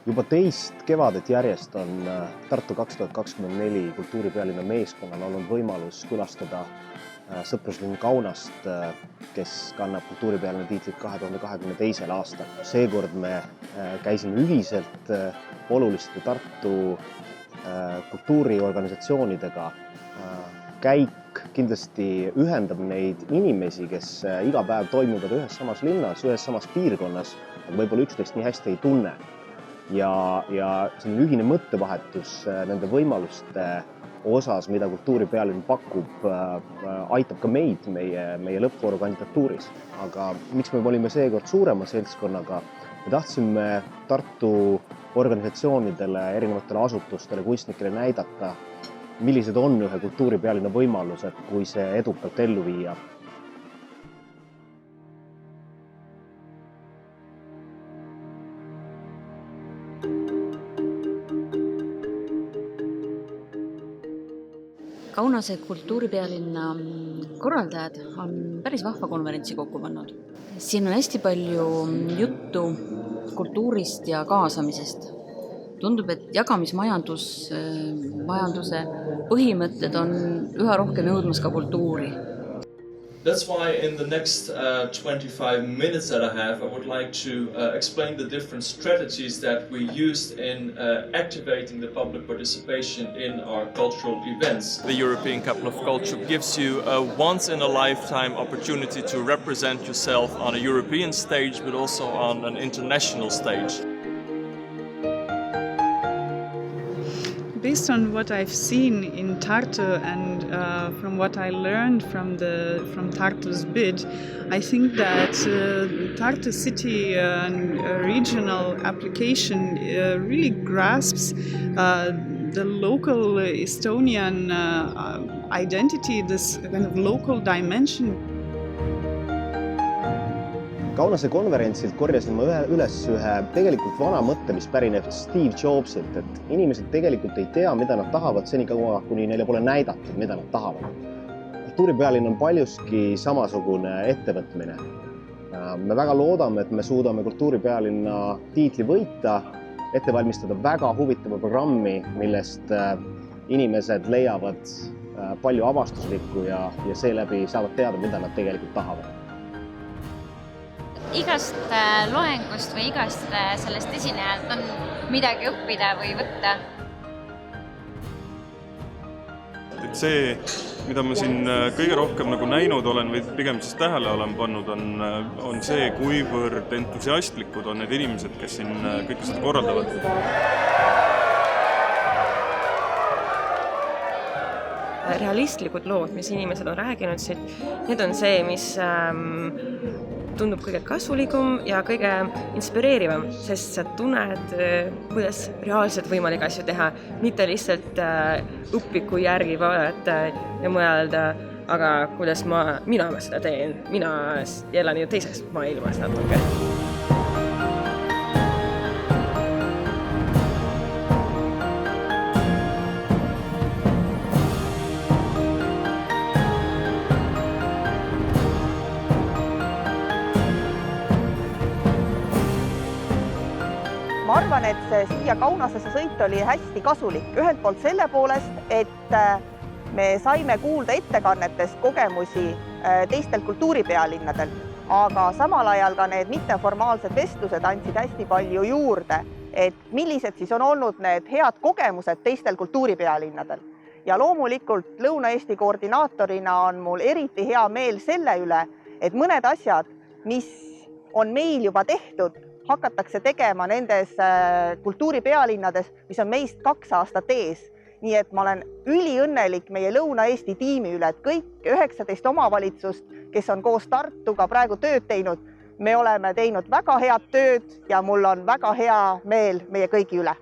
Juba teist kevadet järjest on Tartu 2024 kultuuripealinna meeskonnal olnud võimalus külastada sõpruslinn Kaunast, kes kannab kultuuripealinna tiitlit 2022. aastal. Seekord me käisime ühiselt oluliste Tartu kultuuriorganisatsioonidega. Käik kindlasti ühendab neid inimesi, kes iga päev toimuvad ühes samas linnas, ühes samas piirkonnas, aga võib-olla üksteist nii hästi ei tunne. Ja selline ühine mõttevahetus nende võimaluste osas, mida kultuuripealinn pakub, aitab ka meid meie lõppvooru kandidatuuris. Aga miks me olime seekord suurema seltskonnaga? Me tahtsime Tartu organisatsioonidele, erinevatele asutustele, kunstnikele näidata, millised on ühe kultuuripealinna võimalused, kui see edukalt ellu viia. Kaunase kultuuripealinna korraldajad on päris vahva konverentsi kokku pannud. Siin on hästi palju juttu kultuurist ja kaasamisest. Tundub, et jagamismajanduse põhimõtted on üha rohkem jõudmas ka kultuuri. That's why in the next 25 minutes that I have, I would like to explain the different strategies that we used in activating the public participation in our cultural events. The European Cup of Culture gives you a once-in-a-lifetime opportunity to represent yourself on a European stage, but also on an international stage. Based on what I've seen in Tartu and from what I learned from Tartu's bid, I think that Tartu city regional application really grasps the local Estonian identity, this kind of local dimension. Kaunase konverentsilt korjasin ma üles ühe tegelikult vana mõtte, mis pärineb Steve Jobsilt, et inimesed tegelikult ei tea, mida nad tahavad senikaua, kuni neile pole näidatud, mida nad tahavad. Kultuuripealinn on paljuski samasugune ettevõtmine. Me väga loodame, et me suudame kultuuripealinna tiitli võita, ette valmistada väga huvitava programmi, millest inimesed leiavad palju avastuslikku ja seeläbi saavad teada, mida nad tegelikult tahavad. Igast loengust või igast sellest esinejalt on midagi õppida või võtta. Et see, mida ma siin kõige rohkem näinud olen või pigem siis tähele olen pannud, on see, kuivõrd entusiastlikud on need inimesed, kes siin kõike seda korraldavad. Realistlikud lood, mis inimesed on rääkinud siit, need on see, mis tundub kõige kasulikum ja kõige inspireerivam, sest sa tunned, kuidas reaalselt võimalik asju teha, mitte lihtsalt õpiku järgi vaadata ja mõelda, aga kuidas mina seda teen, mina elan ju teises maailmas natuke. Ma arvan, et siia Kaunasesse sõit oli hästi kasulik. Ühelt poolt selle poolest, et me saime kuulda ettekannetest kogemusi teistel kultuuripealinnadel, aga samal ajal ka need mitteformaalsed vestlused andsid hästi palju juurde, et millised siis on olnud need head kogemused teistel kultuuripealinnadel. Ja loomulikult Lõuna-Eesti koordinaatorina on mul eriti hea meel selle üle, et mõned asjad, mis on meil juba tehtud, hakatakse tegema nendes kultuuripealinnades, mis on meist 2 aastat ees. Nii et ma olen üliõnnelik meie Lõuna-Eesti tiimi üle, et kõik 19 omavalitsust, kes on koos Tartuga praegu tööd teinud, me oleme teinud väga head tööd ja mul on väga hea meel meie kõigi üle.